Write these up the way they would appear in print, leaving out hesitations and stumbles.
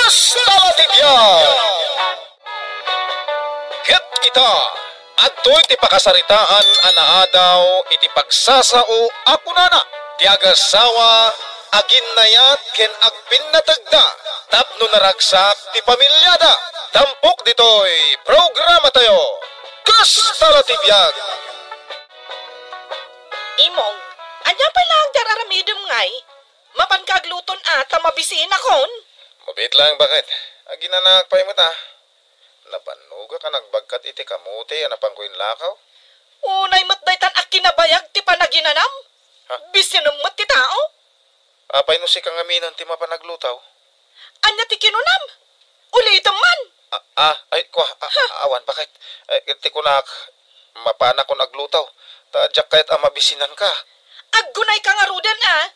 Kastalatibyan! Ket kita, adtoy ti pakasaritaan anaadaw iti pagsasao ako nana. Ti agasawa, agin nayat ken agpinnatagda, tapno naragsak ti pamilyada. Tampok ditoy programa tayo, Kastalatibyan! Imong, anya pa lang dararamidom ngay? Mapankagluton ata mabisin akon? Mabit lang bakit? Aginanak pa imot ah. Napanuga ka nagbagkat iti kamuti anapang ko'y lakaw? Unay matdaytan ak kinabayag ti panaginanam? Ha? Bisinumot ti tao? Apay no si kang aminon ti mapanaglutaw? Anya ti kinunam? Ulitom man? Ay, awan bakit? Ti kunak, mapana ko naglutaw. Tadyak kahit mabisinan ka. Aggunay ka nga rudan ah.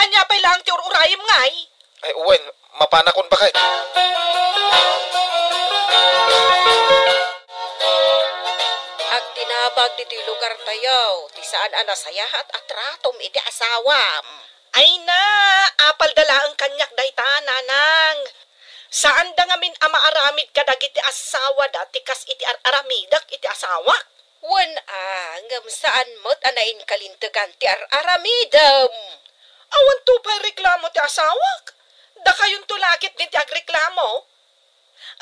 Anya pa lang ti ururayim ngay? Ay, uwen, mapana kon bakit? Agtinabag diti lugar tayo, ti saan anasayahat at ratom iti asawam. Ay na, apal dala ang kanyak dayta, nanang. Saan da ngamin amaaramid kadag iti asawa dati kas iti aramidak iti asawa? Wan ngam saan mo't anain kalintagan ti aramidam. Awan to pa reklamo ti asawak. Da kayon tulakit din ti agreklamo.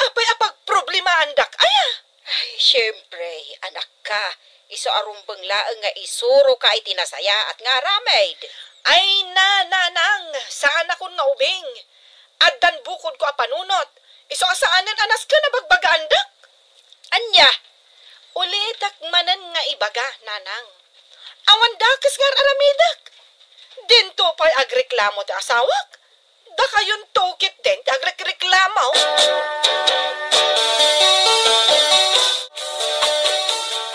Apay apag problemahan dak, aya. Ay, syempre, anak ka. Iso arumbang laang nga isuro ka iti nasaya at nga ramed. Ay nanang, saan akon nga ubing? Addan bukod ko apanunot. Iso asaanan anas ka na bagbagandak? Anya? Ulitak manan nga ibaga, nanang. Awan dakas nga aramidak. Dinto pa'y agreklamo ti asawak. Da kayon tukit din ti agreklamo.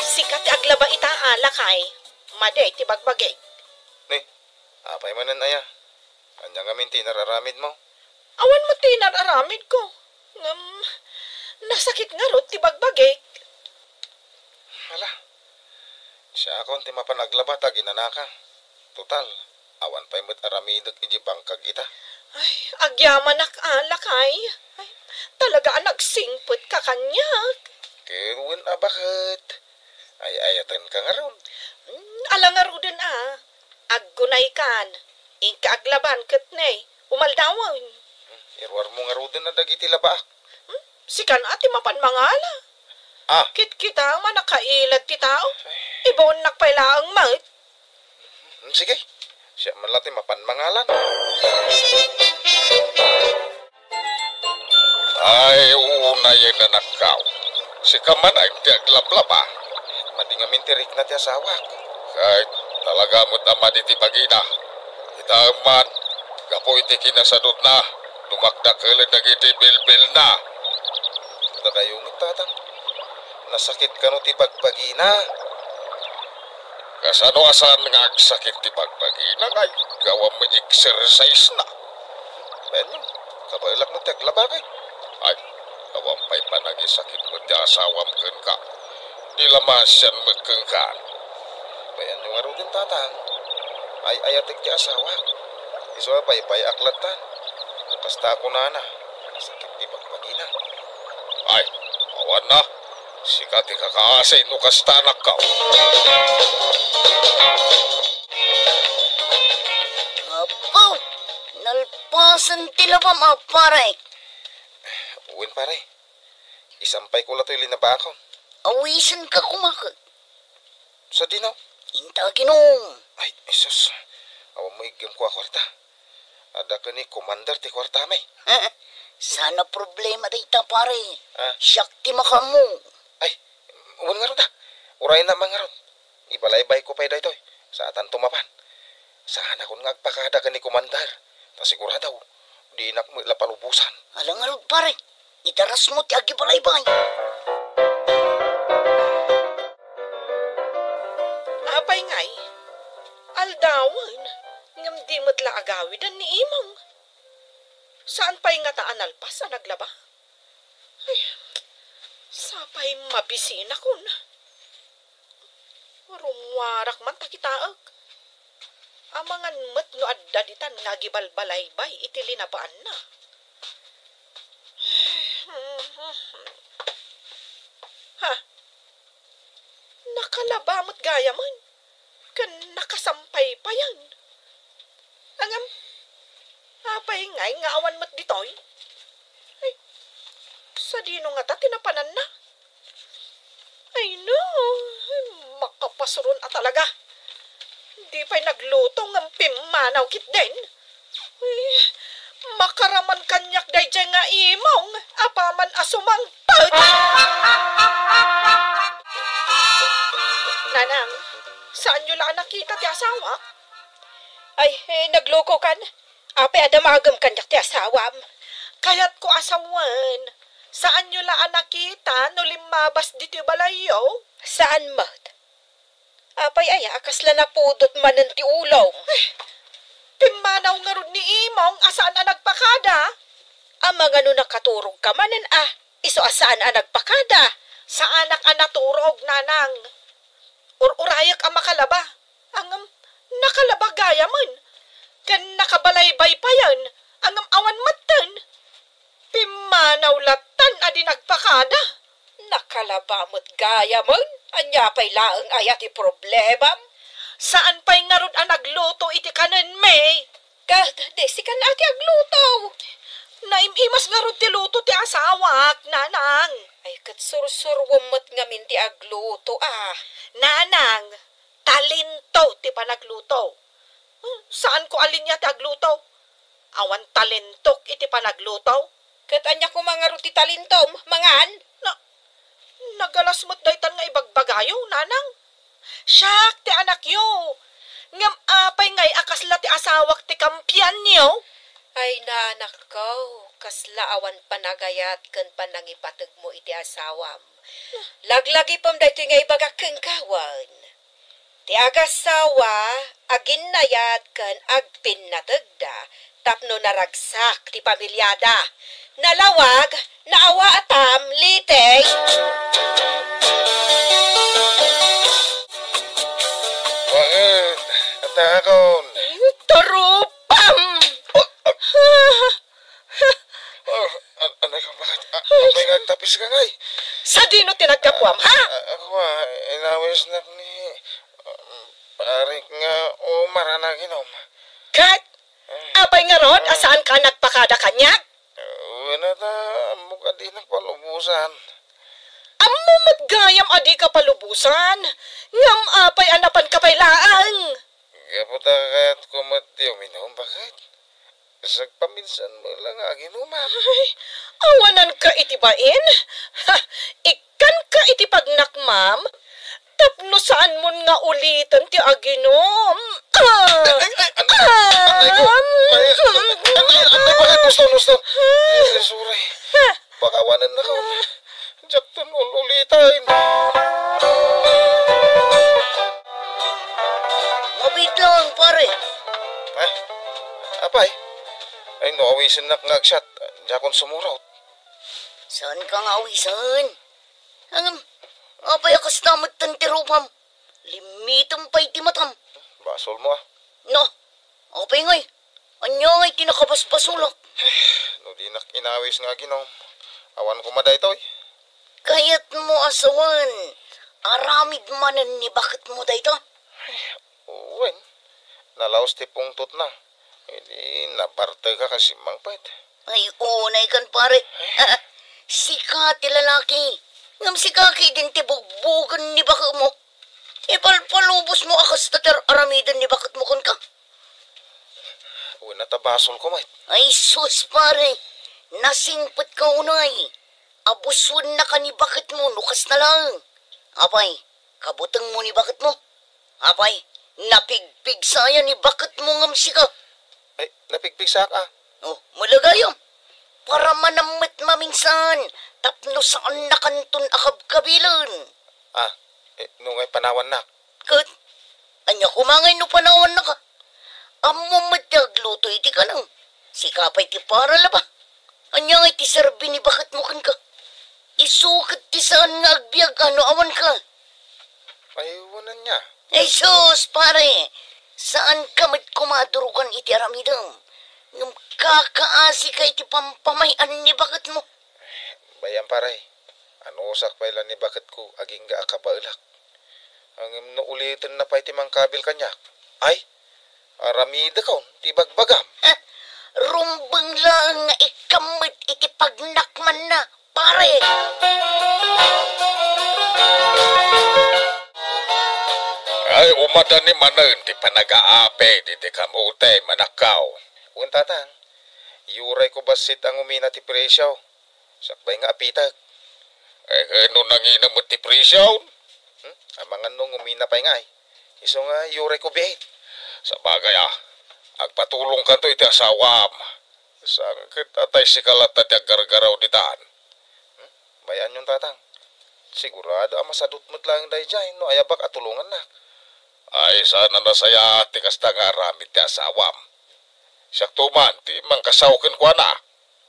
Sikat ti aglaba ita alakay. Maday ti bagbagay. Ni, apay manan aya. Anya nga minti nararamid mo? Awan mo tinararamid ko. Nasakit nga rot ti bagbagay. Hala, siya akong ti mapanaglabat ginanaka. Total, awan pa'y mo't aramidot iji bangkag ita. Ay, agyaman alakay. Ay, talaga nagsingput ka kanyak. Kirwin bakit? Ay ayatan ka nga ron. Ala nga rudin aggunay kan. Inka aglaban katnay. Umaldawan. Irwar mo nga rodin na dagiti labaak. Sikan ati mapanmangala. Kit-kita man nakailat ti tao. Ibon nakpailaang mat. Sige, siya man lati mapanmangalan. Ay, unay ay nanakaw. Si kaman ay ti aglablaba. Madingamin tirik na ti asawak. Kahit talaga mo't ama di ti pagina. Itaman, gapo iti kinasadot na. Dumakdakilan na iti bilbil na. Ito kayong tatang. Nasakit ka no ti pagpagina. Kasano asan nga agsakit ti pagpagina kay gawa mo exercise na. Ben, kabailak mo ti aglabagay. Ay, kawampay pa nagisakit mo ti asawam ken ka. Di lamasyan mo ken ka. Bayan yung aro din tatang. Ay ayatik ti asawa. Iso pay aklatan. Kasta ko na. Sakit ti pagpagina. Ay, awan na. Sikat ikakaasay no kastanak ka. Apo, nalpasan tilabam pare. Uwin pare, isampay ko lato'y linabakon. Awisan ka kumakot. Sa dinaw? Inta ginom. Ay, isos. Awa mo igam ko kwarta. Ada ka ni komandar ti kwarta may. Sana problema dita pare. Ah? Syakti makamu. Ay, uwan nga ron da. Uray na mga ron. Ibalaybay ko pa'y daytoy. Sa atan tumapan. Sana kung ngagpakada ka ni komandar. Tasiguradaw, di inak mo ilapalubusan. Alang alog pare. Idaras mo ti agi balaybay. Apay ngay. Aldawan. Ngam di matla agawidan ni imong. Saan pa'y nga taan alpas ang naglaba? Ay, sapay mabisin ako na. Rumwarak man takitaag. Amangan mat no addaditan nga gibalbalaybay iti linabaan na. Ha? Nakalabamot gaya man. Kan nakasampay pa yan. Angam, apay ngay nga awan mo't ditoy. Ay, sa dino nga ta tinapanan na. Ay no, makapasuron at talaga. Hindi pa'y nagluto ng pimanaw kit din. Ay, makaraman kanyak day dyan nga imong, apaman asumang pag. Nanang, saan nyo lang nakita ti asawa? Ay, nagloko kan. Apay adamagam kanyak ti asawam. Kaya't ko asawan. Saan nyo lang nakita no limabas dito balayo? Saan mat? Apay ay akasla na pudot manan ti ulong. Pimanaw nga ron ni imong, asaan ang nagpakada? Ang mga no nakaturog ka manan iso asaan ang nagpakada. Sa anak ang naturog, nanang. Urayak ang makalaba. Ang nakalaba gaya man. Kan nakabalaybay pa yan. Ang awan matan. Pimanaw latan adi nagpakada. Nakalabamot gaya man. Anya pa'y laang ayat problema. Saan pa'y nga ron ang nagluto iti kanan, May? Kad, desi kan ati agluto. Naimimas nga ron ti luto ti asawak, nanang. Ay, kat sursurwamot nga min ti agluto Nanang, talento ti panagluto. Saan ko alin niya ti agluto? Awan talentok iti panagluto. Kat anya ko mga ruti talintom, mangan. Nagalasmot daytan nga ibagbagayo, nanang. Siyak ti anak yo. Ngam apay ngay akasla ti asawak ti kampiyan niyo. Ay, naanak ko, kasla awan panagayat kan panangipatag mo iti asawam. Laglagi pam dayto nga ibagakeng kawan. Ti agasawa, agin nayat kan agpinatagda, tapno naragsak ti pamilyada. Nalawag, naawa atam, litay. Bakit? Atakon. Tarupam! Anak ko, bakit? May nagtapis ka ngay. Sa dino tinagkapwam, ha? Ako inawis na ni parik nga Umar ginom. Kat, apay nga ron, asaan ka nagpakada kanyak? Wala ta, mukha di nagpalubusan. Amo matgayam adi ka palubusan. Ngam apay anapan ka pailaan. Kaputa kaya't kumatiyo minom, bakit? Sagpaminsan mo lang ginuman. Ay, awanan ka itibain? Ha, ikan ka itipagnak, ma'am? Tapno saan mo nga ulitan ti aginom? Bakit gusto? Suray. Pagawanan na ka. Jaktan ulitin. Mabit lang, pare. Ay, apay. Ay, awisin na ngagsyat. Jakon sumuraw. Saan ka nga awisan? Apay akas namat tantirupam. Limitam pa'y timatam. Basol mo No, apay ngay. Anya ngay tinakabasbasulak. No di nak inawis nga ginom. Awan ko maday toy. Kayat mo asawan. Aramid manan ni bakit mo dayto? Uwen. Nalaos ti pungtot na. Hindi naparte ka kasi mangpait. Ay, unay kan pare. Sika ti lalaki. Ngam sika ki din ti bugbugan ni bakit mo. Ipalpalubos mo akas tatar aramidan ni bakit mo kun ka. Uwen natabasol ko mait. Ay, sus pare. Nasingpot ka unay. Abuswan na ka ni bakit mo, nukas na lang. Apay, kabutang mo ni bakit mo. Apay, napigpig saya ni bakit mo ngam sika. Ay, napigpigsa ka. Oh, malagayam. Para manamit maminsan, tapno saan nakantun akab kabilan. Nungay panawan na. Kat, anya kumangay no panawan na ka. Amo matagluto iti ka lang. Sikapay ti para laba. Anya nga iti serbi ni bakit mo kan ka. Isukat ti saan nga agbiag ano awan ka. Ay, wanan niya. Ay sus, pare. Saan kamit kumadurugan iti aramidam? Nung kakaasi ka iti pampamayan ni bakit mo. Bayan paray. Ano usak pa ilan ni bakit ko aging ga akabailak. Ang ulitin na pa iti mangkabil kanyak. Ay, aramida kaon, ti bagbagam. Rumbang lang nga ikamit iti pagnakman na, pare. Ay, umada ni manan, ti panag-aape, ti kamute, manakaw. Kung tatang, yuray ko basit ang umina ti presyaw. Sakbay nga apitag. Ay, ano nangina mo ti presyaw? Ang mga nung umina pa ngay. Iso nga, yuray ko bihit. Sa bagay agpatulong ka to iti asawam. Sangkit atay si kalat at gargaraw di taan. Bayan yung tatang. Sigurado masadot mo't lang dahi dyan, no ayabak at tulungan na. Ay, sana nasaya ti kasta nga ramit ti asawam. Siyak tuman, ti mangkasawkin kwa na.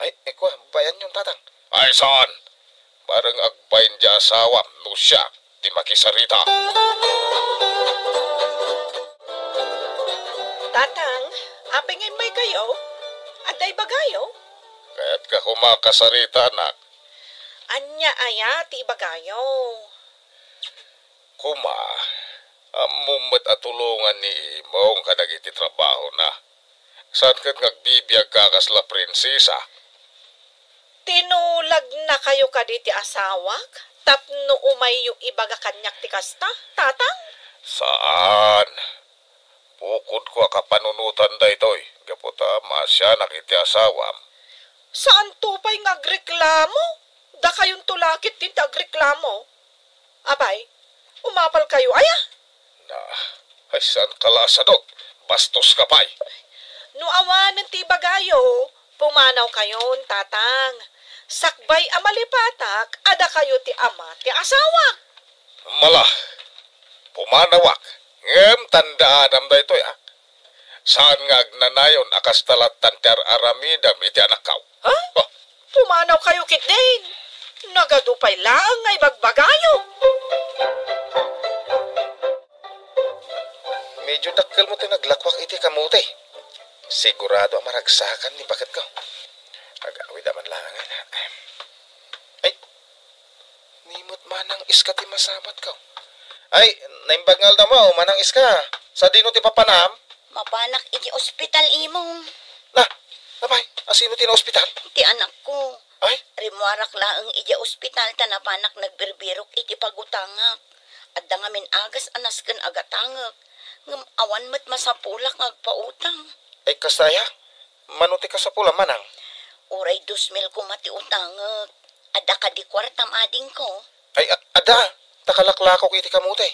Ay, kwa, bayan yung tatang. Ay, saan? Barang agbayin di asawam, no siya, ti makisarita. Tatang, apay ngay may kayo? Aday bagayo? Kaya't ka kumakasarita, anak. Anya aya ti bagayo. Kuma, amumat at tulungan ni imong kadagiti trabaho na. Saan kat ngagbibiyag ka kasla prinsesa? Tinulag na kayo kaditi asawak? Tapno umay yung ibaga kanyak ti kasta, tatang? Saan? Bukod ko kapanunutan da ito'y. Gaputa, masya nakiti asawam. Saan tupay ngagreklamo? Da kayong tulakit din tagreklamo. Abay, umapal kayo, aya? Na, ay saan kalasadot? Bastos ka pa'y. No awanan ti bagayo, pumanaw kayon, tatang. Sakbay amalipatak, ada kayo ti ama ti asawak. Mala, pumanawak. Ngem tandaan am da ito'y Saan nga agnanayon akas talat tanter aramidam iti anakaw? Ha? Oh, Pumanaw kayo kit din. Nagadupay lang ay bagbagayo. medyo dakkel mo naglakwak iti kamuti. Sigurado ang maragsakan ni bakit ko. Agawid naman langan. Ay, nimot manang iska ti masamat ko. Ay, naimbagngal na mo, manang iska. Sa dino ti papanam? Mapanak iti ospital imong. Na, abay, asino ti na ospital? Iti anak ko. Ay, Rimuarak laang iti ospital tanapanak nagbirbirok iti pagutangak. At dangamin agas anas ken agatangak. Ngem awan met masapulak ngagpautang. ay kastaya. Manuti ka sa pula, manang. Uray 2,000 ko mati utangak. Ada ka di kwartam ading ko. Ay, ada. Takalaklako iti kamuti.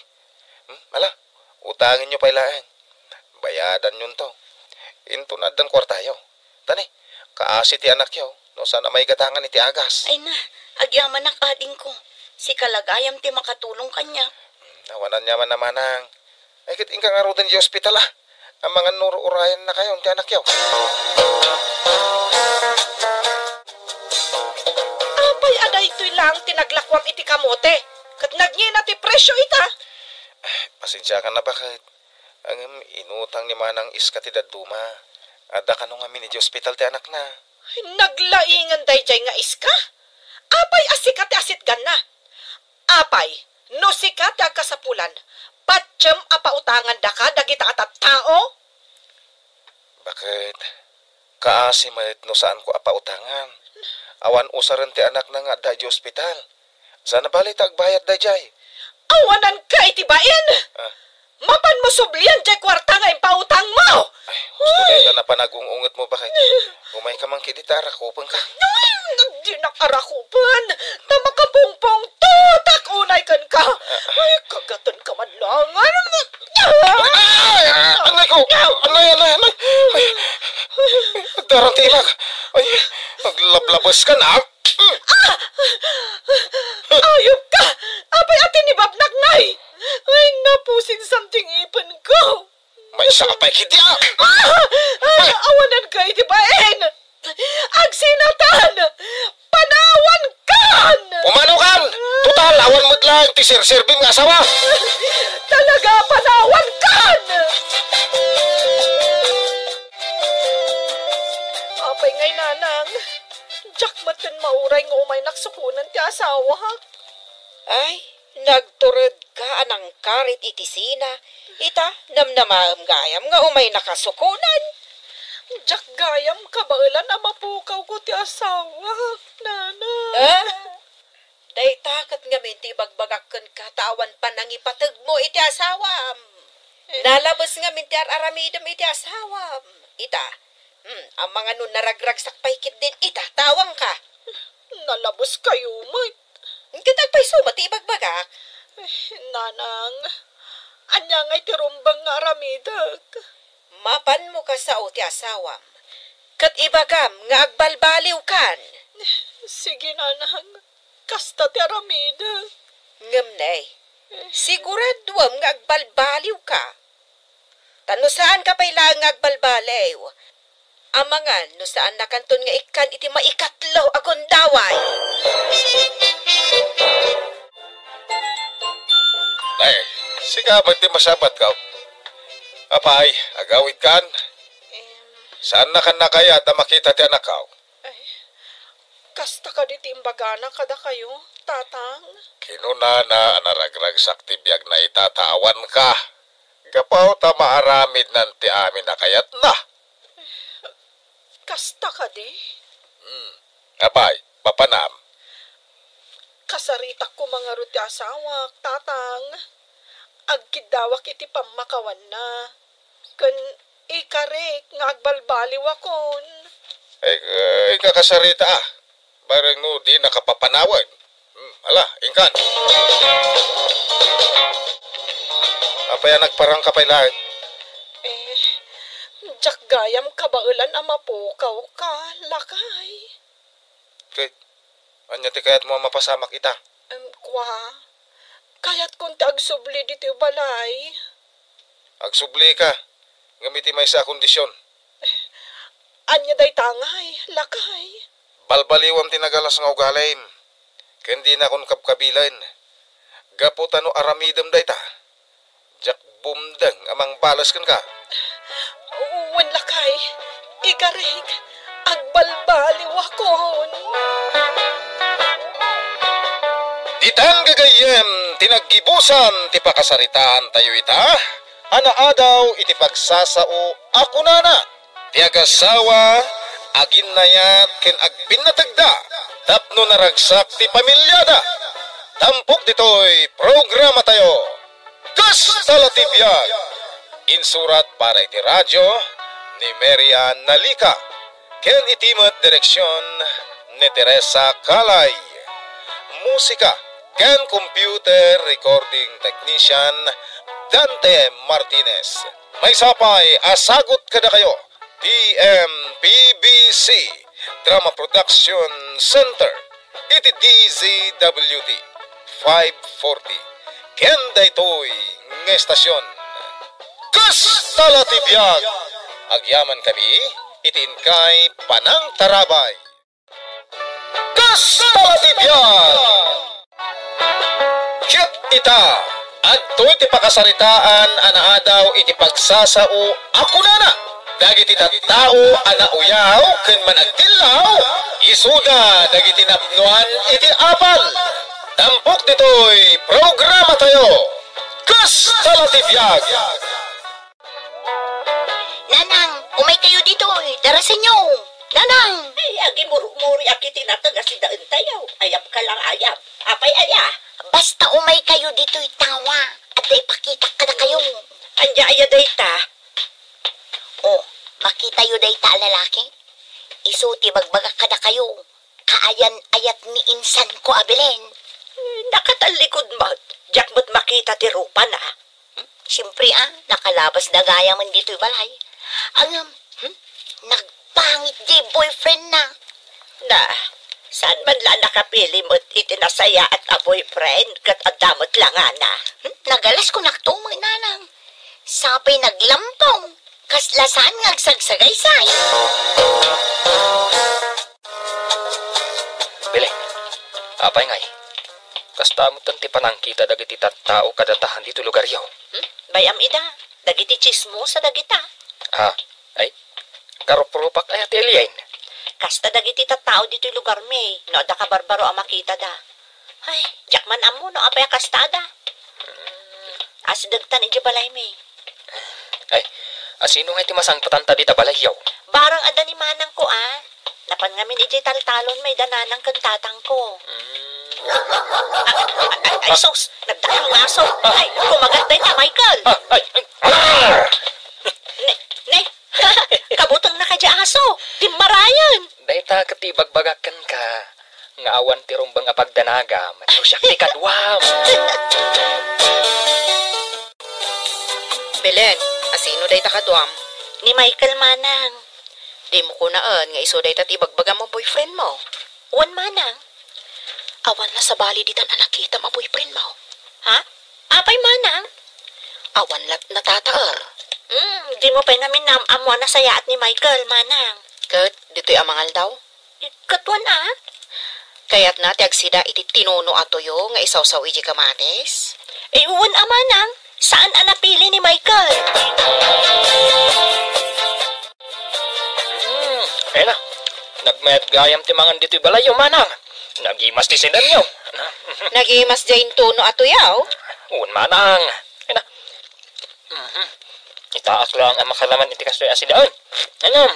Ala, utangin nyo pa ilaeng. Bayadan yun to. Intunad ng kwartayo. Tani, kaasi ti anak yaw. No, sana may gatangan iti agas. Ay na, agyaman na kading ko. Si kalagayam ti makatulong kanya. Nawanan niya man naman ang. Ay, kit ingkang arudan di ospital Ang mga nuro-urayan na kayo, ti anak yaw. Apay aday ito'y lang tinaglakwam iti kamote. Kat nagyena ti presyo ita. Pasensya ka na bakit? Ang inutang ni manang iska ti daduma. Ada ka nung amin iti ospital ti anak na. Ay, naglaingan dayjay nga iska. Apay asikat ti asit ganna. Apay, no sikat ti kasapulan. Patsyem apautangan da ka dagita atat tao. Bakit? Kaasi mayat no saan ko apautangan. Awan usaran ti anak na nga da di ospital. Sana bali tagbayad da jay. Awanan ka itibain. Mapan mo sublian jay kwarta nga impautang mo. Ay, gusto kayo ka na panagungungit mo bakit? Umay ka mang kiditara, kupang ka. Di nakarakupan. Na makapungpong tutak unay kan ka. Ay, kagatan ka man lang. Ay, anay ko! Anay! Ay, darang timak. Ay, naglablabas ka na. Ayop ka! Apay atin ni Babnak Nay! Ay, napusin something ipon ko! May sapay kitya! Awanan ka itibain! Agsinatan! Panawan kan! Pumanaw kan! Total, awan mo't lang, tisir-sirbim nga asawa! Talaga panawan kan! Apay ngay nanang, Jak matan mauray nga umay naksukunan ti asawa ha. Ay, nagturod ka anang karit iti sina. Ita, namnamam gayam nga umay nakasukunan. Jak gayam kabailan na mapukaw ko ti asawa, nana. Day takat nga minti bagbagakan katawan pa nang ipatag mo iti asawam. Nalabas nga minti aramidam iti asawam. Ita, ang mga nun naragrag sakpaykit din ita, tawang ka. Nalabos kayo, Mike. Kitag pa'y sumati bagbagak. Nanang, anya nga'y tirumbang nga aramidag. Mapan mo ka sa o ti asawam. Kat ibagam nga agbalbaliw kan. Sige, nanang. Kasta ti aramidag. Ngamnay, siguraduam nga agbalbaliw ka. Tano saan ka pa'y lang nga agbalbaliw? Amangan, no saan nakanton nga ikan iti maikatlaw agondaway. Ay, siga ti masabat ka. Apay, agawid kan. Saan na kan na kaya ta makita ti anak ka? Kasta ka di timbagana kada kayo, tatang. Kinunana anaragrag sakti biyag na itatawan ka. Kapaw ta maaramid nanti amin na kayat na. Kasta ka di. Apay, papanam. Kasaritak ko mga ruti asawa, tatang. Agkidawak iti pamakawan na. Kun ikarik nga agbalbaliw akon. Ay, kakasarita ah. Barang no di nakapapanawan. Ala, ingkan. Apa yan nagparang kapay lahat? Jak gayam kabailan amapukaw ka, lakay. Okay. Anya ti kayat mo mapasamak ita? Kwa, kayat kung ti agsubli dito balay. Agsubli ka. Ngamiti may sa kondisyon. Anya day tangay, lakay. Balbaliwam tinagalas nga ugalayim. Kendi na kon kapkabilan. Gaputan no aramidam day ta. Jak bumdang amang balas kan ka. Uwan lakay, ikarig, agbalbaliw akon. Ditang gagayem, tinaggibusan, ti pakasaritaan tayo ita. Anaadaw iti pagsasao, ako nana. Ti agasawa, agin nayat, ken agpinatagda. Tapno naragsak ti pamilyada. Tampok dito'y programa tayo. Kastalatibiyag. Insurat para iti radyo ni Maria Nalika. Ken itimat direksyon ni Teresa Kalay. Musika ken computer recording technician Dante Martinez. May sapay asagot kada kayo. TMPBC Drama Production Center. Iti DZWD 540. Ken daytoy nga estasyon. Kastalatibiyag. Agyaman kami, itin kay Panang Tarabay. Kastalatibiyag. Kit ita, adto'y ti pakasaritaan anaadaw iti pagsasao ako nana. Dagiti tattao anauyaw ken managtilaw, isuda dagiti napnuan iti apal. Tampok dito'y programa tayo. Kastalatibiyag. Nanang, umay kayo dito. Darasan nyo. Nanang. Ay, agi murumuri aki tinataga si daan tayo. Ayap ka lang ayap. Apay aya. Basta umay kayo dito tawa. At ay pakita ka na kayo. Anya aya dayta. Oh, makita yu dayta lalaki. Isuti bagbaga ka na kayo. Kaayan ayat ni insan ko abilen. Nakatalikod mo. Diyak mo't makita ti rupa na. Siyempre nakalabas na gaya man dito'y balay. Ang, nagpangit di boyfriend na. Na, saan man lang nakapili mo't itinasaya at a boyfriend kat adamot lang na. Nagalas ko naktumang nanang. Sabay naglampong. Kaslasan nga agsagsagaysay. Bili, apay ngay. Kasta mo tanti panangkita dagiti tattao kadatahan dito lugar yaw. Bayam ida, dagiti chismo sa dagita. Ay, karupurupak ay ati Eliain. Kasta dagiti tattao dito yung lugar may. No, da ka barbaro ang makita da. Ay, jakman amo no, apay kastada. Asidagtan iji balay may. Ay, sino nga iti masangpatan ta dita balayyaw? Barang ada ni manang ko Napan ngamin iji taltalon may dananang kantatang ko. Ay, sos, nagdakang ng aso. Ay, kumagat na niya, Michael. Ne, kabutang na ka dya aso. Timarayan. Dayta katibagbagakan ka. Ngawan ti rumbang apagdanagam. Siyak ti kadwam. Belen, asino day takadwam? Ni Michael manang. Di mo kunaan nga iso day tatibagbaga mo boyfriend mo. Uwan manang. Awan na sa bali ditan anak kita mo boyfriend mo. Ha? Apay manang? Awan lat natataar. Di mo pa namin amo na sayaat ni Michael manang. Kat, dito'y amangal daw. Katuan Kaya't na agsida iti tinuno atoyo nga isawsaw iji kamatis. Uwan manang. Saan napili ni Michael? Ay na, nagmayat gayam ti mangan dito'y balayo manang. Nagimas ti sinan nyo. Nagimas jain tuno atoyaw? Un manang. Ay na. Itaas lang ang makalaman iti kastoy asidaan. Ano?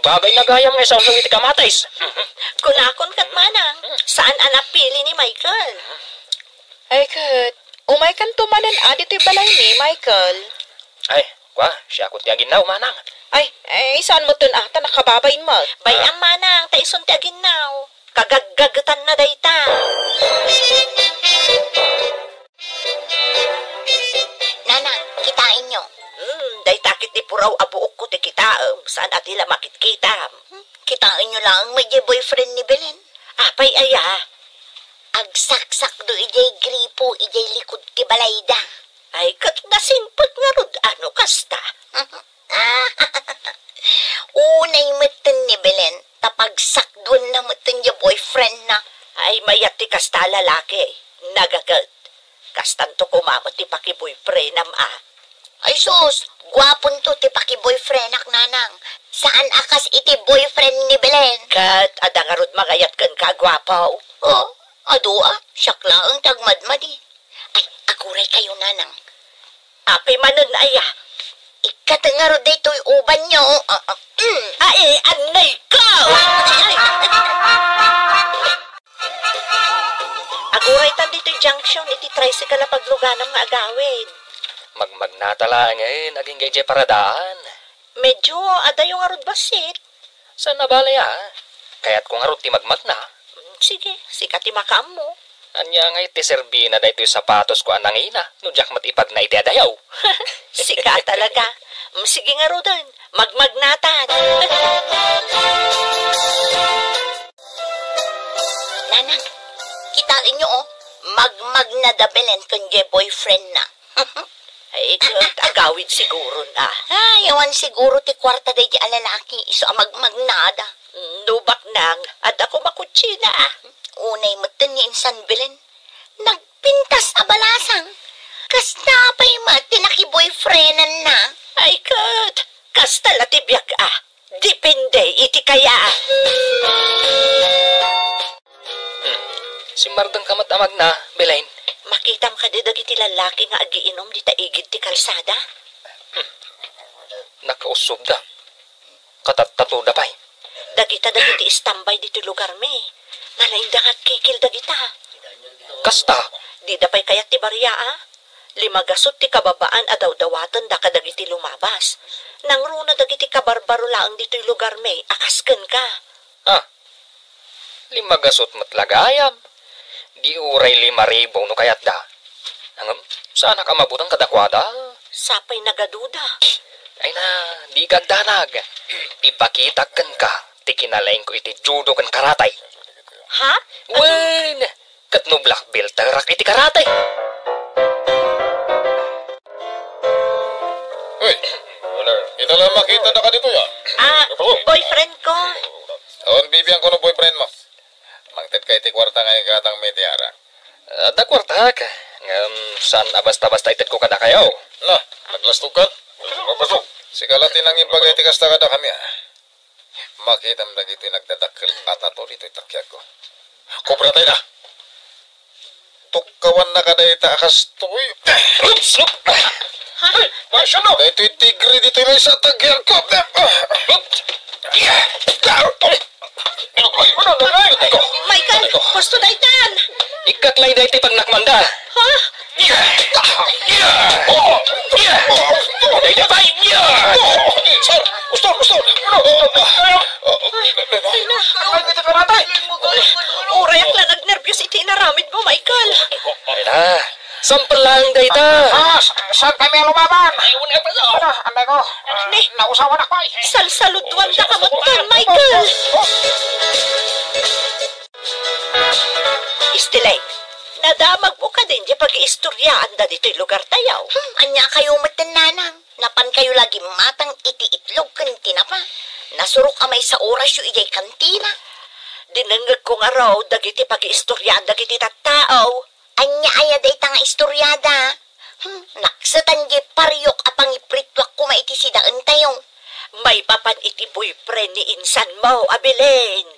Bagay na gayam nga isawsaw iti kamatis. Kunakon kat manang. Saan napili ni Michael? Ay kat, umay kan tumanan dito'y balay ni Michael. Ay, siya ko ti aginaw manang. Ay, saan mo tun ata nakababayin mo? Bayang manang, taison ti aginaw. Kagaggagatan na dayta. Nanang, kitain nyo. Daytakit di puraw abuok ko ti kitaam. Saan atila makit-kitam? Kitain nyo lang may boyfriend ni Belen. Apay aya. Agsaksak do ijay gripo, ijay likod ti balayda. Ay, kat nasimpot nga rod, ano kasta? Unay matan ni Belen, tapagsak doon na matan niya boyfriend na. Ay, mayat ti kasta lalaki, nagagat. Kastanto kumamot ti paki-boyfriend nam Ay sus, gwapon to ti paki-boyfriend ak nanang. Saan akas iti boyfriend ni Belen? Kat, adangarod magayat kan kagwapaw. Oh, adua, syakla ang tagmadmadi. Ay, akuray kayo nanang. Apay manon aya. Ikatangarod dito'y uban nyo. Ay, anay ko! Aguray tan dito'y junction, iti tricycle na pagluganam nga agawid. Magmagnatala ngayon, naging gayjay paradaan. Medyo, ada yung arod basit. Saan nabalaya? Kaya't kung arod ti magmag na. Sige, sikati makam mo. Anya nga iti serbina da ito'y sapatos ko anangina. Nudyak matipag na iti adayaw. Sika talaga. Sige nga rodan, magmagnatan. Nanang, kitain nyo magmag na da Belen kung boyfriend na. Ay, agawid siguro na. Ay, yawan siguro ti kwarta day di alalaki. Iso magmagnada. Nubak nang, at ako makutsina. Unay mo ni Insan Belen. Nagpintas abalasang. Kasta pa'y tinaki-boyfriendan na. Ay, kat. Kasta latibyak Depende, iti kaya. Si Mardang kamat-amag na, Belen. Makitam ka di dagiti lalaki nga agiinom di taigid ti kalsada? Nakausob da. Katatato da pa'y. Dagita dagiti istambay dito lugar me. Nalain da nga kikil dagita. Kasta. Di da pa'y kayat ti barya Limagasot ti kababaan adaw-dawatan da kadagiti lumabas. Nang runa dagiti kabarbaro laang dito lugar me. Akasken ka. Limagasot matlagayam. Di uray 5,000 no kayat da. Saan ka mabutang kadakwada? Sapay nagaduda. Ay na, di kagdanag. Ipakitakan ka. Ti kinalain ko iti judo kan karatay. Ha? Wen! Katno black belt tarak iti karatay. Uy, kita lang makita na ka dito ya. Boyfriend ko. Awan bibiyang ko ng boyfriend mo. Mangtid ka iti kwarta ngayon katang may tiara. Da kwarta ka. Saan basta-basta itit ko kada kayo? Na, naglastukan. Mapasok. Sikalatin ang ibagay ti kasta kada kami Makita mo na ito nagdadakil at ato dito itakya ko. Kubra tayo na. Tukawan na ka na itakas to. Oops! Ay, masya no. Ito yung tigre dito yung sa tagyan ko. Michael, gusto na itan! Ikaklay na iti pag nakmanda. Ha? Ay, dabay! Sir, gusto. Urayak lang nagnervyos iti naramid mo, Michael. Ay na, sampal lang dayta. Saan kami lumaban? Anday ko, nausawan ako eh. Salsaludwan ka kamutan, Michael. Istilay, nadamag mo ka din di pag-iistoryaan da dito'y lugar tayaw. Anya kayo matananang. Napan kayo lagi matang iti-itlog kantina pa. Nasurok amay sa oras yung ijay kantina. Dinangag ko nga raw, dagiti pag-iistoryaan, dagiti tattao. Anya aya day tanga istoryada. Naksatan di paryok apang ipritwak ko maiti sidaan tayo. May papan iti boyfriend ni insan mo, Abilin.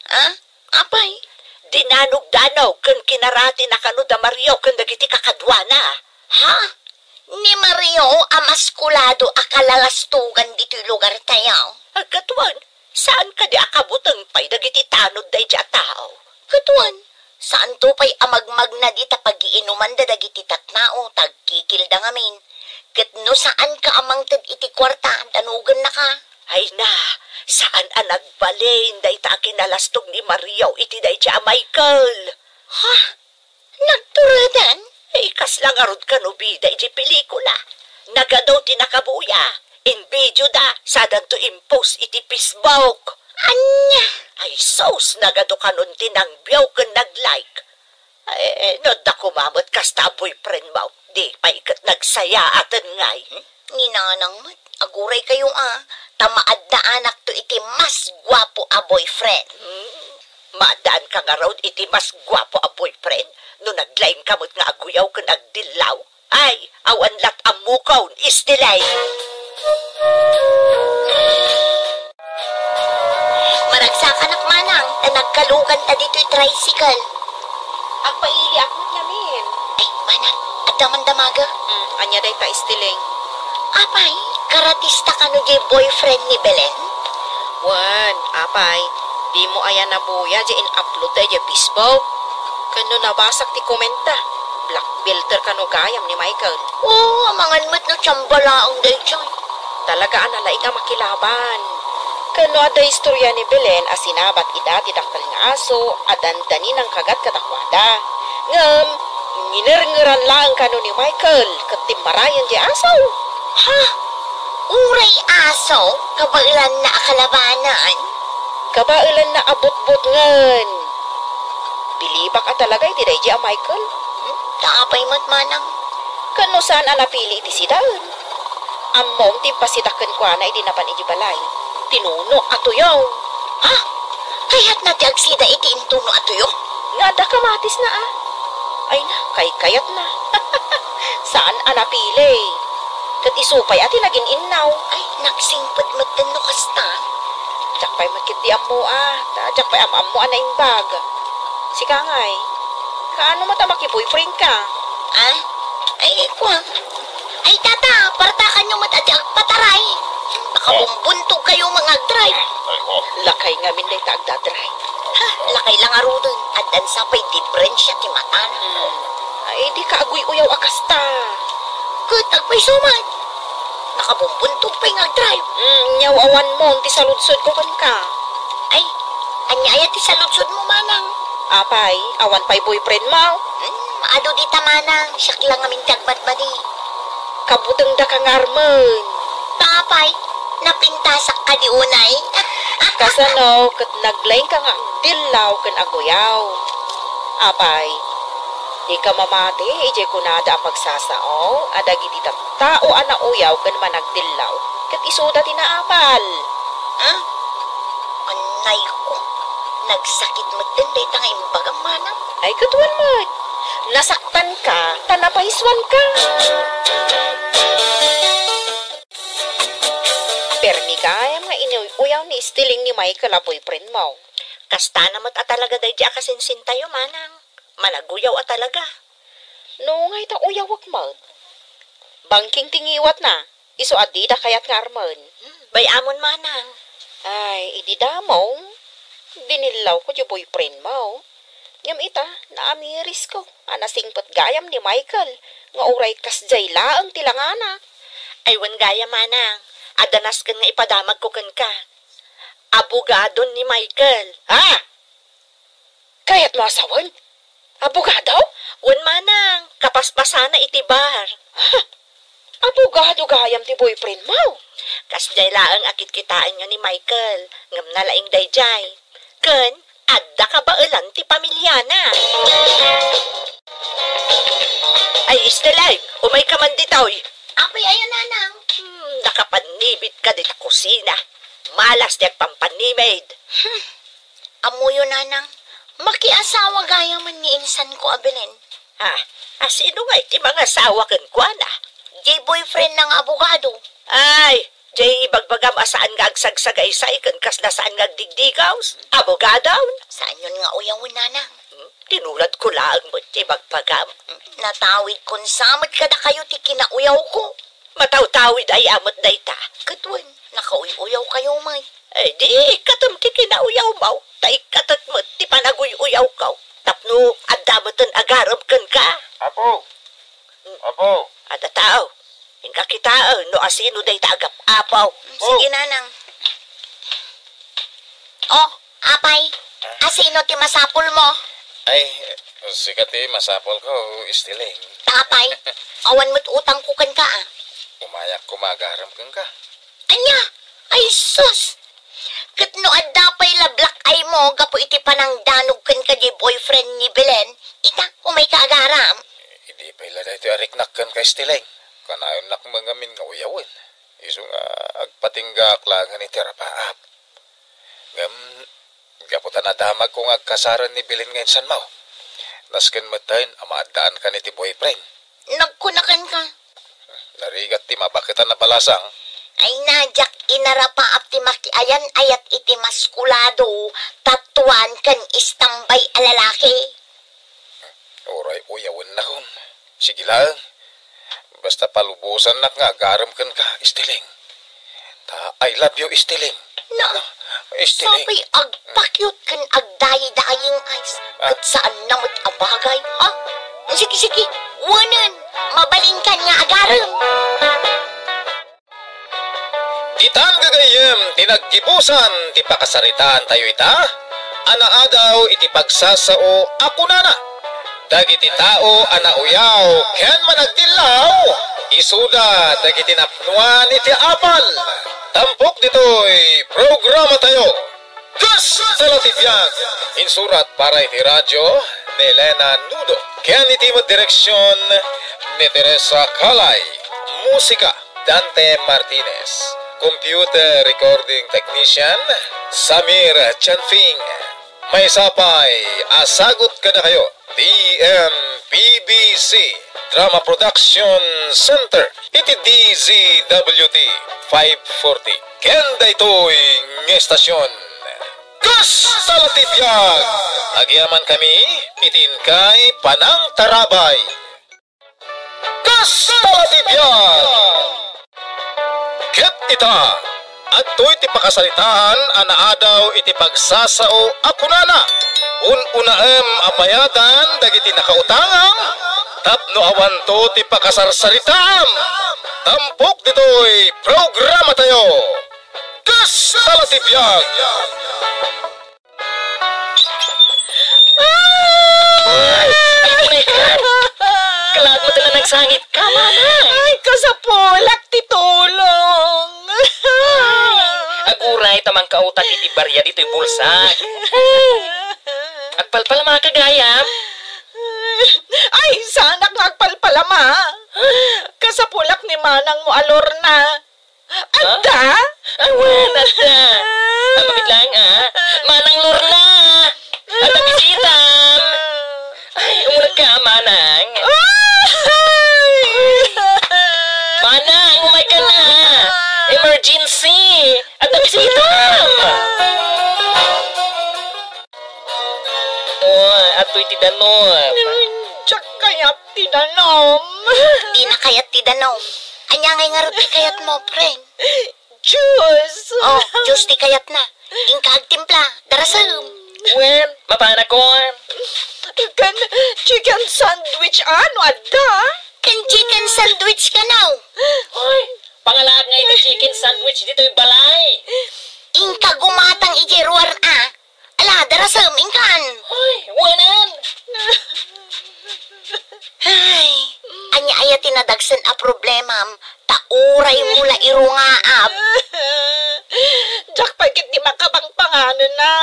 Ha? Apay? Dinanog-danog, kan kinarati na kano da Mario, kan dagiti kakadwana. Ha? Ni Mario amaskulado akalalastugan dito'y lugar tayo. Agkatuan, saan ka di akabutang pay dagiti tanod day dya tao? Katuan, saan to pa'y amagmag na di tapag-iinuman da dagiti tatnao, tagkikil da ngamin. Kat no saan ka amang tad iti kwarta, danugan na ka. Ay na, saan ang nagbalin day ta kinalastog ni Mario iti day dya Michael? Ha? Nagturadan? Ikas lang arod ka no bida iti pelikula. Nagadaw tinakabuya. In video da, sadan to impose iti Facebook. Anya? Ay sos, nagado ka nun tinangbiyaw kan nag-like. Ay, no da kumamot kasta boyfriend mo. Di pa ikat nagsaya atan ngay. Ninanang mat, aguray kayo tamaad na anak to iti mas gwapo a boyfriend. Maadaan ka nga raw iti mas gwapo a boyfriend. No naglaing kamot nga aguyaw kan agdilaw. Ay, awan lat amukaw, istilay. Maragsakan ak manang, nagkalugan ta dito'y tricycle. Ang paili ako namin. Ay, manang, at daman-damaga. Anya day ta istiling. Apay, karatista ka no jay boyfriend ni Belen? Wan, apay, di mo ayan na buya di in-upload day di Facebook. Kano nabasak ti komenta. Black filter kano gayam ni Michael. Oo, amangan mo't no tiyambalaang day dyan. Talaga analay nga makilaban. Kano ada istorya ni Belen asinabat ida tidaktal nga aso adandani ng kagat katakwada. Ngam, nginerngeran lang kano ni Michael katimarayan di aso. Ha? Uray aso? Kabailan na akalabanan? Kabailan na abot-bot ngan. Bilibak at talaga iti day di a Michael. Taapay mo't manang. Kano saan ang napili iti sidahan? Amom timpasitaken kwa na iti napan iti balay. Tinuno atuyaw. Ha? Kaya't natiagsida iti intuno atuyo? Nga da kamatis na Ay na, kayat na. Saan ang napili? Kat isupay ati naging innaw. Ay, nagsingpot mo't no kasta. Jakpay makiti ammo Jakpay ammo na imbag. Sika ngay. Kaano mata makiboyfriend ka? Ah? Ay, kwa. Ay, tata, partakan nyo matati agpataray. Nakabumbunto kayo mga drive. Lakay nga min day taagdadrive. Ha, lakay lang arudon. At dan sapay diferensya ti matana. Ay, di ka agoy uyaw akasta. Kat, agpay suman. Nakabumbunto pa'y nga drive. Nyaw awan mo, ti saludsod ko kan ka. Ay, anyaya ti saludsod mo manang. Apay, awan pa'y boyfriend mo. Maado di tamanang, siyak lang amin tagbat ba di. Kabutang da kang arman. Tapay, napintasak ka di unay. Kasano, kat naglaing ka nga dilaw kan agoyaw. Apay, di ka mamati, ije kunada ang pagsasao, adagi di tao ana uyaw kan managdilaw, kat isuda tinaapal. Ha? Anay ko, nagsakit mo din, day tanga imbagang manang. Ay, katuan mo. Nasaktan ka, tanapahiswan ka. Permi kaya nga inuyaw ni Stiling ni Michael a boyfriend mo. Kasta naman talaga day di akasinsin tayo, manang. Malaguyaw talaga. No nga ita uyawak mo. Bangking tingiwat na. Iso adida kayat nga arman. Bayamon, manang. Ay, idi damong. Dinilaw ko yung boyfriend mo. Ngam ita, naamiris ko. Anasingpot gayam ni Michael. Nga uray kasjay laang tilangana. Aywan gaya, manang. Adanas kan nga ipadamag ko kan ka. Abogado ni Michael. Ha? Kayat mo asawan? Abogado? Wan, manang. Kapaspasana itibar. Ha? Abogado gayam ti boyfriend mo. Kasjay laang akit kitaan nyo ni Michael. Ngam nalaing dayjay. Ken, adda ka ba elan ti pamilyana? Ay, Estelay, umay ka man ditoy. Apay ayan, nanang. Nakapanibit ka dit kusina. Malas diyak pampanimid. Amuyo, nanang. Makiasawa gaya man ni insan ko, Abelin. Sino nga iti mga asawa kan kwa na? Di boyfriend ng abogado. Ay, jay ibagbagam asaan nga agsagsagay-say kan kas na saan nga agdigdigaws? Abogadaw? Saan yun nga uyawin, nanang? Tinulad ko lang mo ti bagbagam. Natawid kon samot kada kayo ti kinauyaw ko. Mataw-tawid ay amot na ita. Katwan, nakauy-uyaw kayo, may. Ay, di ikatam ti kinauyaw mo. Ta ikatat mo ti panaguy-uyaw ka. Tapno, addamotan agarab kan ka. Apo! Apo! Ada tao. Inka kita, no asino day tagap apaw. Sige, nanang. Oh, apay. Asino ti masapul mo? Ay, sikati masapol ko, Stiling. Tapay. Awan mo't utang ko kan ka, Umayak kumagaram kang ka. Anya? Ay, sus! Kat no adda pa'y lablak ay mo, gapo iti panang danog kan ka di boyfriend ni Belen, ita, umay ka agaram. Hindi pa ila dito ariknak kan ka, Stiling. Kanayon nak mga min nga uyawin. Iso nga agpatinggak lang ni tirapaap. Gaputan na damag kung agkasaran ni Belen ngayon san mo. Nasken matayin, amadaan ka ni ti boyfriend. Nagkunakan ka. Narigat ti mabakitan na balasang. Ay najak inarapaap ti makiayan ayat iti maskulado, tatuan kan istambay alalaki. Oray uyawin na kon. Sige lang. Basta palubusan nak nga garam kan ka, Stiling. I love you, Stiling. Na, Stiling. sabay agpakyot kan agdayi-daying ayos. At saan namot abagay, ha? Sige, wanan, mabaling ka nga agaram. Itan gagayem, tinaggibusan, ti pakasaritaan tayo ita. Anaadaw iti pagsasao, ako nana. Dagiti tao, anauyaw, ken managdilaw. Isuda, dagiti napnuan iti apal. Tampok dito'y programa tayo. Diyos sa Latibiyag. Insurat para iti radyo ni Elena Nudo. Ken iti direksyon ni Teresa Calay. Musika, Dante Martinez. Computer Recording Technician, Samir Chanfing. May sapay, asagot ka na kayo. DMPBC Drama Production Center. Iti DZWT 540. Kenda ito'y ng estasyon. Gus sa Latibiyag! Agyaman kami, itin kay Panang Tarabay. Gus sa Latibiyag! Ket ita, at to'y ti pakasalitaan, anaadaw iti pagsasao ako nana. Unaem apayadan, dagiti nakautangang, tapno awan to ti pakasarsaritam. Tampok dito'y programa tayo. Gus sa Latibiyag! Ay, kalaad mo tala nagsangit ka, manay. Ay, kasapulak ti tulong. Aguray tamang kautat iti barya dito'y bulsa. Agpalpala mga kagayam. Ay, sana ngagpalpalama. Kasapulak ni manang mo alor na. Anda? Awan, ata. Bakit lang, Manang Lorna. Ata bisitam. Ay, umulat ka, manang. Manang, umay ka na. Emergency. ato'y tidanom. Diyak kayat tinanom. Di na kayat ti danom. Anya ngay nga rin ti kayat mo, friend. Juice. Oh, Diyos ti kayat na. Ingkag timpla, darasam. Wen, mapana ko. Kan chicken sandwich ano adda? Kan chicken sandwich ka now. Hoy, pangalaag nga iti chicken sandwich dito'y balay. Ingkag gumatang ijeruar Ala, darasam, ingkan. Hoy, wanan. Ay, anya aya tinadagsan a problemam. Tauray mula irungaab. Diyak pagkit di makabangpanganan na.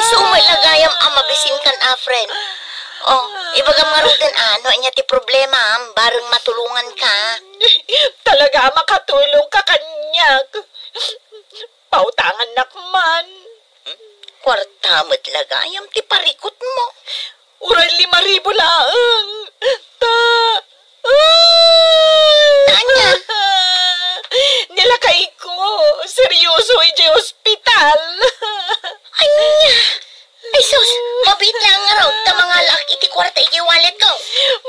So malagayam mabisin kan friend. Oh, ibagam nga rin ano, anya ti problema, bareng matulungan ka. Talaga makatulong ka kanyak. Pautangan nakman. Kwarta mo't lagayam ti parikot mo. Uray 5,000 laang. Tanya? Nilakay ko. Seryoso ije hospital. Anya? Ay sus, mabit lang nga raw, tamangalak iti kwarta iti wallet ko.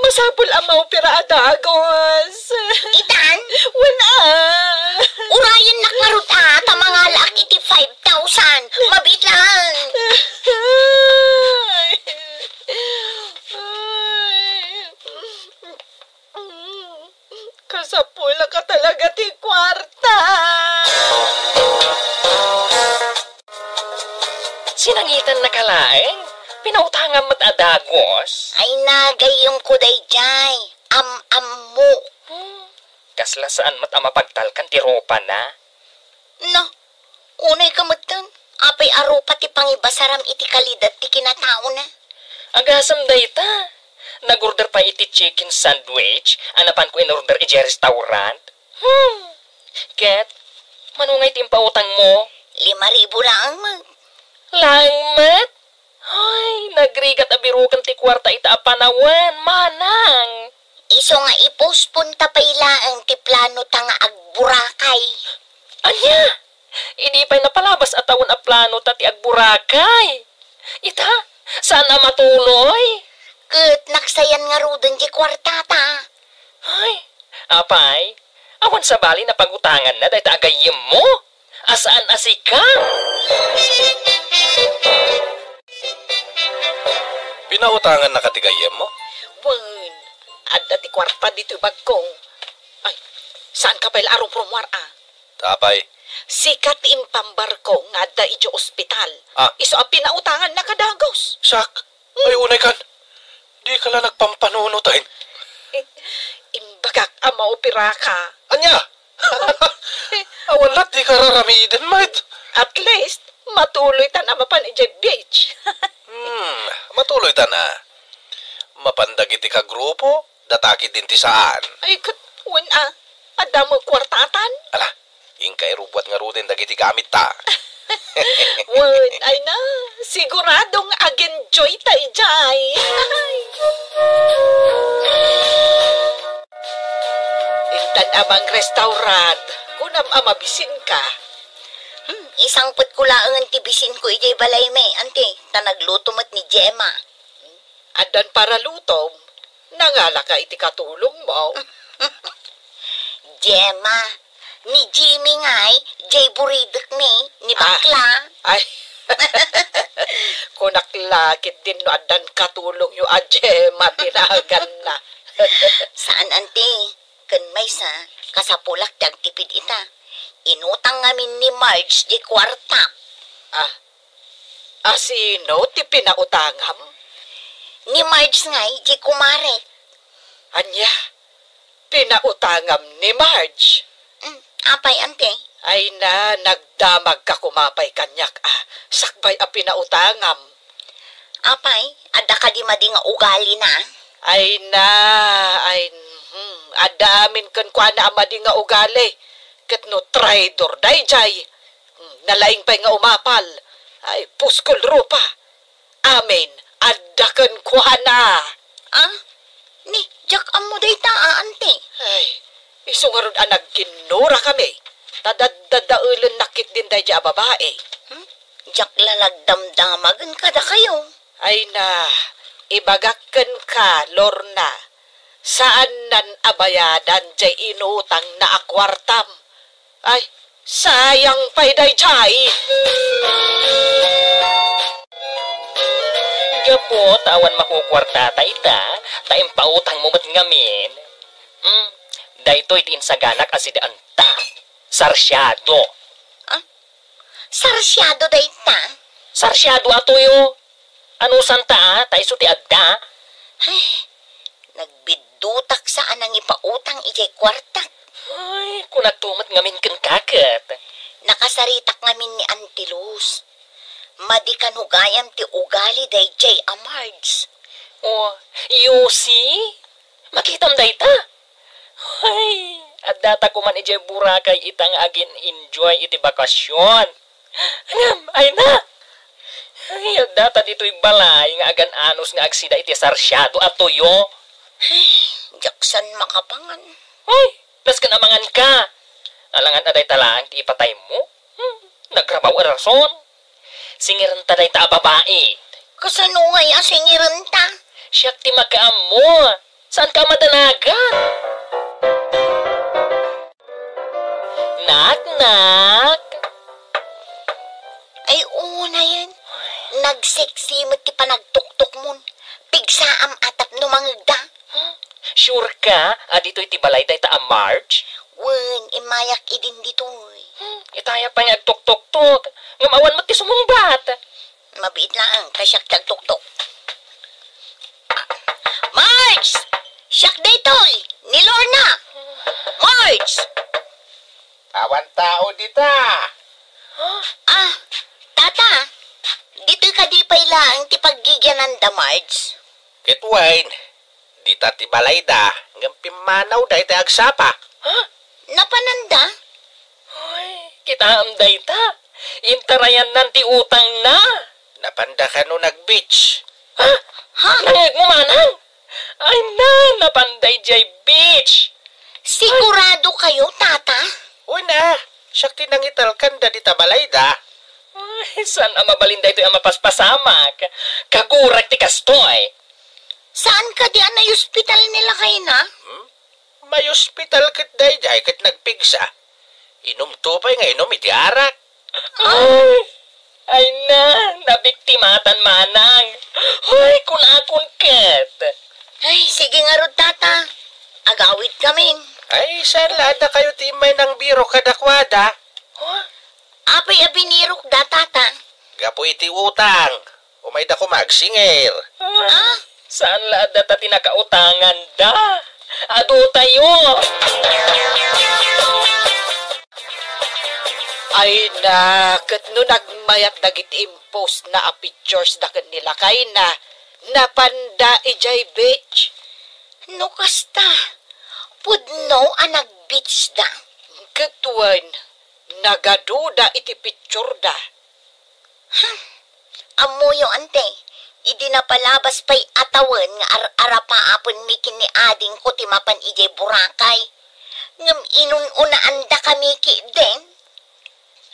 Masapul ang maupira adagos. Itan? Wala. Urayan nakarot tamangalak iti 5,000. Mabit lang. Kasapula ka talaga ti kwarta. Sinangitan na kalaeng, pinautangan mat adagos. Ay nagayong ko dayjay. Mo. Kasla saan mat amapagtalkan ti ropa na? No, unay kamatan. Apay aro pati pangibasaram iti kalidad ti kinatao na. Agasam dayta. Nag-order pa iti chicken sandwich. Anapan ko in-order iti restaurant. Ket, manungay timpautang mo? 5,000 lang mag. Langmet? Ay, nagrigat abirukan ti kwarta ita apanawan, manang. Iso nga ipospon tapaylaang ti plano tanga agburakay. Anya? Idi pa'y napalabas atawon a plano ta ti agburakay. Ita, saan na matuloy? Ket naksayan nga rudon di kwartata. Ay, apay, awan sa bali na pagutangan na dahil agayim mo. Asaan asika? Pinautangan na katigayem mo? Wan, adda ti kwarta dito bagkong. Ay, saan ka pala arong promwar Tapay. Sikat impambar ko nga adda ijo ospital. Iso ang pinautangan na kadagos. Sak, ay unay kan. Di ka lang nagpampanunutain. Imbagak ang maopera ka. Anya? Awalat di ka raramidin, mate. At least, matuloy ta na mapan ije beach. Matuloy ta na. Mapandag iti ka grupo, dataki din ti saan. Ay, katwan adda mo kwartatan. Ala, ingkay rubuat nga rudin dagiti gamit ta. Wan, ay na, siguradong ag-enjoy tayo jay. Intan amang restaurant, kunam amabisin ka. Isang put ko laangan tibisin ko ijay balay me, ante, ta nagluto mat ni Gemma. Adan para lutom, nangala ka iti katulong mo. Gemma, ni Jimmy ngay, jay buridek ni bakla. Ay, kunaklakit din no adan katulong yung adye matinagan na. Saan ante? Kan may sa kasapulak dagtipid ita. Inutang ngamin ni Marge di kwarta. Sino ti pinautangam? Ni Marge ngay di kumare. Anya, pinautangam ni Marge. Apay ante? Ay na, nagdamag ka kumapay kanyak. Sakbay a pinautangam. Apay, ada ka di madi nga ugali na. Ay na, adamin kan kwa na amadi nga ugali. Kat no traidor dayjay. Nalaing pa'y nga umapal. Ay, puskol rupa. Amin, adakan kwa na. Ni, jak amo day ta, ante. Ay, isungarod anag ginura kami. Tadadaulan nakit din dayjay a babae. Jak lalagdamdamagan kada kayo. Ay na, ibagakken ka, Lorna. Saan nan abayadan jay inutang na akwartam? Ay, sayang pa'y jay. Gapo, tawan makukwarta ta ita, taim pautang mo mat ngamin. Daytoy ti insaganak asidaan ta. Sarsyado. Sarsyado day ta. Sarsyado atoyo. Ano santa ta iso ti adda? Ay, nagbidutak saan ang ipautang ijay kwartak. Ay, kung nagtumat ngamin kan kakat. Nakasaritak ngamin ni Auntie Luz. Madikan hugayam ti ugali day jay amards. Oh, Yosi? Makitam day ta? Ay, at data ko man ijay burakay itang agin enjoy iti bakasyon. Angam, ay na! Ay, at data dito'y balay nga agan anos nga agsida iti sarsyado at tuyo. Ay, jaksan makapangan. Ay, las ka namangan ka. Alangan aday talang ti ipatay mo. Nagrabaw arason. Singiran ta day ta babae. Kasano nga singiran ta? Siyak ti makaam mo. Saan ka madanagan? Nak. Ay, oo na yan. Nagseksimot ti panagtuktok mon. Pigsaam atap no mangagda. Sure ka? Dito'y ti balay day ta a March? Wen, imayak idin ditoy. Itayak pa niya agtok-tok-tok. Ngamawan mo ti sumungbat. Mabiit lang, kasyak tagtuktok. Marge! Siyak daytoy! Ni Lorna! Marge! Awan tao dita. Ah, tata, dito'y kadipay lang ti paggigyanan da, Marge. Kitwain, dita ti balay da, ngampimanaw da iti agsapa. Napananda? Ay, kita amday ta. Intarayan nanti utang na. Napanda ka no nag-beach. Ha? Nangag mo manang. Ay na, napanday jay beach. Sigurado kayo, tata? Una, siyak tinangitalkan da dita balay da. Ay, saan ang mabalinday ito'y ang mapaspasamak? Kagurak ti kastoy. Saan ka di na hospital nila kayo na? May ospital kit day jay kit nagpigsa. Inom tupay nga inom iti arak. Ay na, nabiktimatan manang. Ay, kun akon ket. Ay, sige nga rod, tata. Agawit kami. Ay, salada kayo timay ng biro kadakwada. Apay abinirok da, tata. Gapo iti utang. Umay da ko magsingir. Saan laad data tinakautangan da? Ado tayo. Ay na, kat no nagmayat dagit impose na a pictures da kanila kay na napanda ijay beach. No kasta, pudno ang nag-beach da. Katuan, nagaduda iti picture da. Amo yung ante, idi na palabas pa'y atawan nga arapaapon mikin ni ading ko timapan ijay burakay. Ngam inununaan da kami ki den.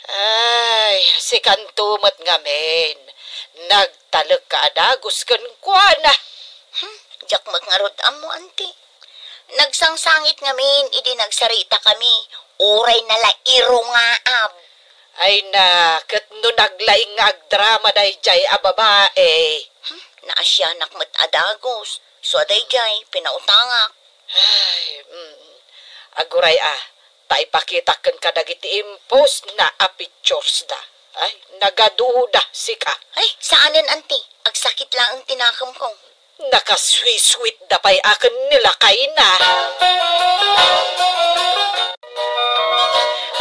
Ay, si kantumat ngamen. Nagtalag ka adagos kan kwa na. Jak magngarod amo ante. Nagsangsangit ngamin, idi nagsarita kami. Uray nala iro nga ab. Ay na, kat no naglaing agdrama day jay a babae. Naasyanak mat adagos. So aday jay, pinautangak. Ay, aguray taipakita kan kadagiti impos na a pictures da. Ay, nagaduda si ka. Ay, saanin ante? Agsakit lang ang tinakam ko. Nakasweet-sweet da pa'y akin nila kay na.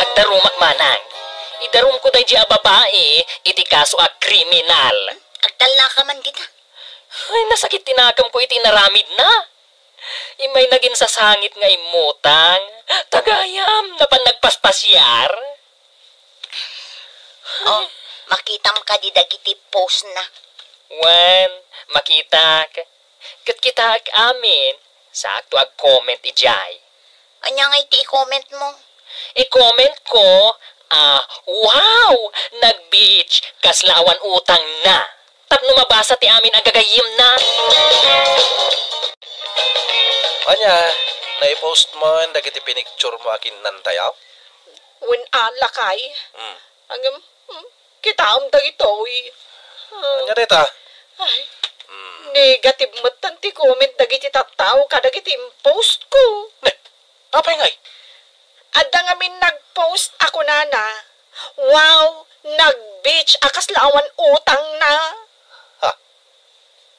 Agdarumak manang. Idarum ko day a babae, iti kaso a kriminal. Agtala ka man kita. Ay, nasakit tinakam ko iti naramid na. Imay naging sasangit nga imutang. Tagayam, napan nagpaspasyar. Oh, makitam ka di dagiti post na. Wan, makita ka. Kat kita ag amin. Sakto ag comment ijay. Anya nga iti i-comment mo? I-comment ko, Wow! Nag-beach, kaslaawan utang na. Tapno mabasa ti amin ang gagayim na. Anya, naipost mo ang dagiti pinicture mo akin nantayaw? Wen lakay. Hmm. Ang kitaam dagito. Anya dita? Ay, negative matan ti comment dagiti tattao kadagiti post ko. Ne, apay ngay? Adda ngamin nag-post ako nana. Wow, nag-beach akas lawan utang na.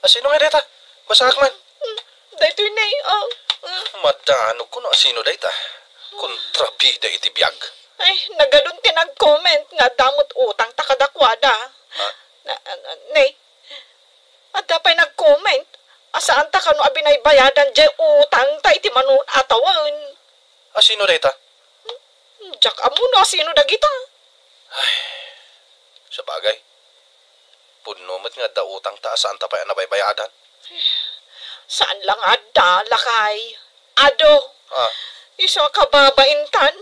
Sino nga dita? Basak man. Dito na Madano ko na sino dita. Kontrabida iti biyag. Ay, nagadun ti nag-comment nga damot utang takadakwada. Nay, adda pa'y nag-comment. Asaan ta kano abinay bayadan jay utang ta iti manun atawan. Sino dita? Jak amo na sino dagita. Sa bagay. Punumat nga da utang ta saan ta pa nabaybayadan. Saan lang adda lakay? Ado. Isa ka babaintan.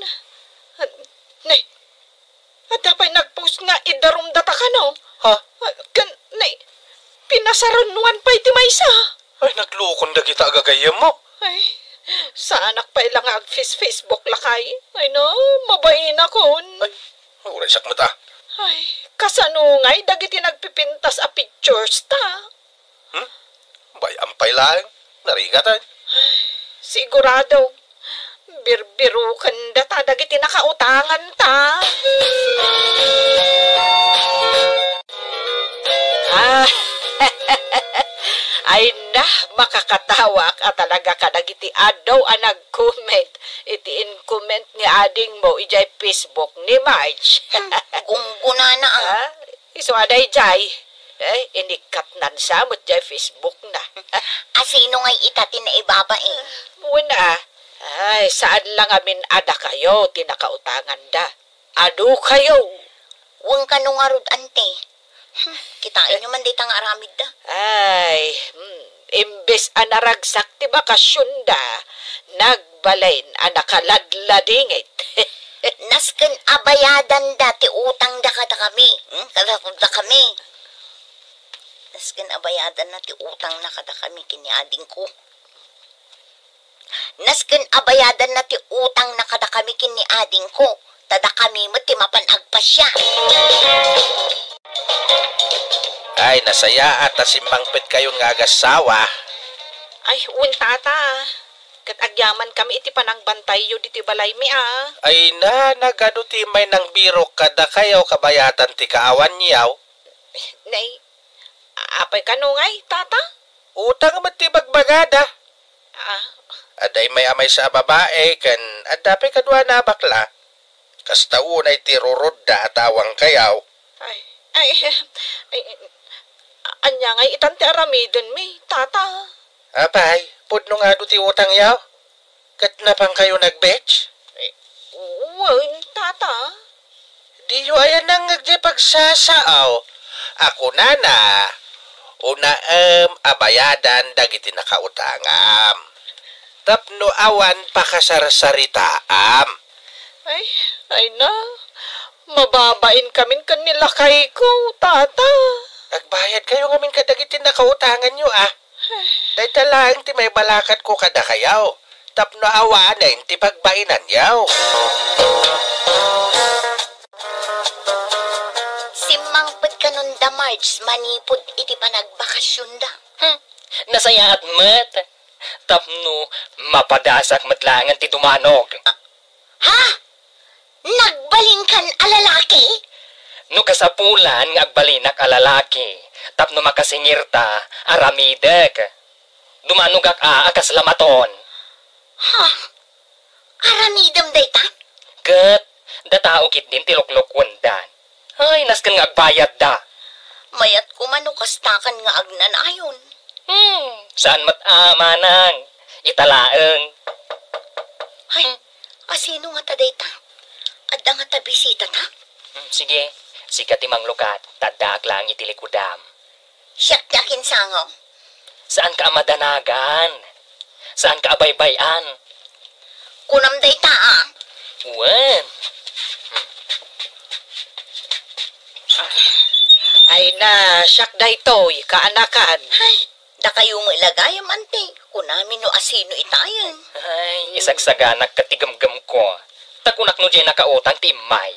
Nay, adda pa'y nag-post nga idarum data ka no? Nay, pinasarunuan pa iti maysa. Ay, naglukon da kita agagayam mo. Ay, sa anak pa ilang Facebook lakay. Ay no, mabain akon. Ay, uray sak mo ta. Ay, kasanungay, dagiti nagpipintas a pictures ta. Bayampay lang. Narigatan. Sigurado, birbirukan data, dagiti nakautangan ta. Ay na, makakatawa ka talaga ka dagiti adaw ang nag-comment. Iti in-comment ni ading mo ijay Facebook ni Marge. Gunguna na Iso aday jay. Inikat nan sa mo't jay Facebook na. Asino ngay itati na ibaba Muna, ay saan lang amin ada kayo, tinakautangan da. Ado kayo. Huwag ka nung arud ante. Kitain nyo man ditang aramid da. Ay, imbes anaragsak ti bakasyon da, nagbalain anakaladladingit. Nasken abayadan dati utang da kada kami. Kada da kami. Nasken abayadan na ti utang na kada kami kiniading ko. Nasken abayadan na ti utang na kada kami kiniading ko. Tada kami mo ti mapanagpas siya. Ay, nasaya at asimbangpit kayong nga agasawa. Ay, tata. Kat agyaman kami iti panang bantay yu diti balay mi Ay na, nagano ti may nang biro kada kayo kabayatan ti kaawan niyaw. Nay, apay kanungay, tata? Utang mo ti bagbagada. Aday may amay sa babae, kan adapay kadwa na bakla. Kasta unay ti rurod da atawang kayaw. Ay, anya ngay itanti aramidon mi, tata. Apay, pudno nga do ti utang yaw. Kat na pang kayo nag-betch? Tata. Di yu ayan nang pagsasaaw. Ako nana, una abayadan dagiti nakautangam. Tapno awan pakasarsaritaam. Ay na. Mababain kamin kanila kay ko, tata. Agbayad kayo ngamin kadagiti nakautangan nyo Dahil talang ti may balakat ko kada kayaw. Tapno awanin ti pagbainan yaw. Simangpad ka nun da, Marge. Manipod iti panagbakasyon da. Nasaya at mat. Tapno mapadasak matlangan ti dumanog. Ha? Nagbalin kan alalaki? No kasapulan nga agbalinak a lalaki, tapno makasingirta, aramidek. Dumanugak akas lamaton. Ha? Aramidam dayta? Kat, datao kit din tiluklukwendan. Ay, naskan nga agbayad da. Mayat ko manukastakan nga agnan ayon. Saan manang? Italaeng. Ay, asino nga ta dayta? Adda nga ta bisita ta? Sige, sikat imang lukat, tadak lang itilikudam. Siyak dakin sangaw. Saan ka madanagan? Saan ka abaybayan? Kunam dayta Wen. Ay na, siyak daytoy, kaanakan. Ay, da kayo mo ilagayam, ante. Kunamin no asino itayan. Ay, isagsaganak katigamgam ko. Takunak no dyan nakautang timay.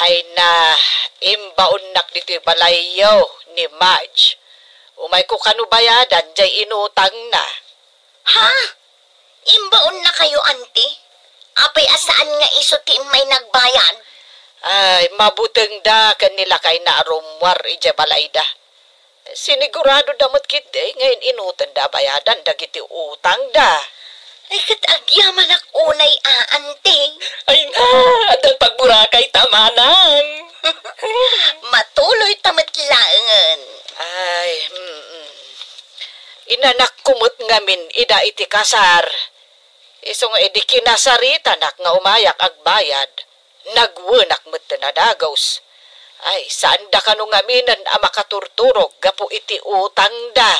Ay na, imbaon nak dito balayo ni Marge. Umay ko kanubayadan, jay inutang na. Ha? Imbaon na kayo, ante? Apay asaan nga iso ti may nagbayad? Ay, mabuteng da kanila kay naarumwar ija balayda. Sinigurado damot kit ngayon inutan da bayadan dagiti utang da. Ay, katagyaman ak unay ante. Ay na, adan pagburakay tamanang. Matuloy tamatlangan. Ay, inanak kumot ngamin ida iti kasar. Iso nga edi kinasarita nak nga umayak agbayad. Nagwanak mo't na dagos. Ay, saan da ka nung aminan ang makaturturog gapo iti utang da?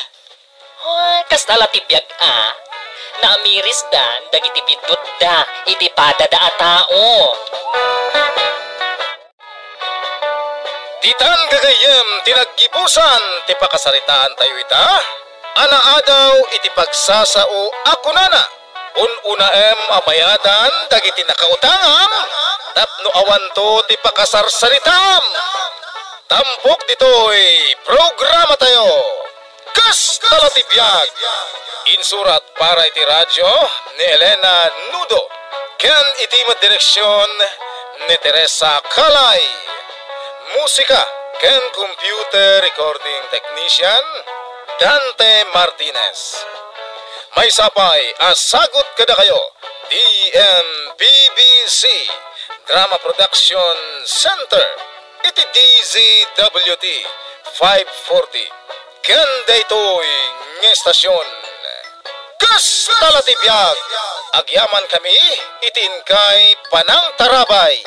Kastala tibiyag naamiris dan dagiti bidot da iti pada da atao. Titan gagayem tinaggibusan ti pakasaritaan tayo ita. Ana adaw iti pagsasao ako nana. Unaem amayadan dagiti nakautangam. Tapno awan to ti pakasarsaritam. Tampok dito'y programa tayo. Kas talatibiyag. Insurat para iti radyo ni Elena Nudo. Ken iti direksyon ni Teresa Kalay. Musika ken computer recording technician Dante Martinez. May sapay asagot kada kayo DMPBC Drama Production Center iti DZWT 540 ken daytoy nga estasyon. Kas talatibiyag agyaman kami itin kay Panang Tarabay.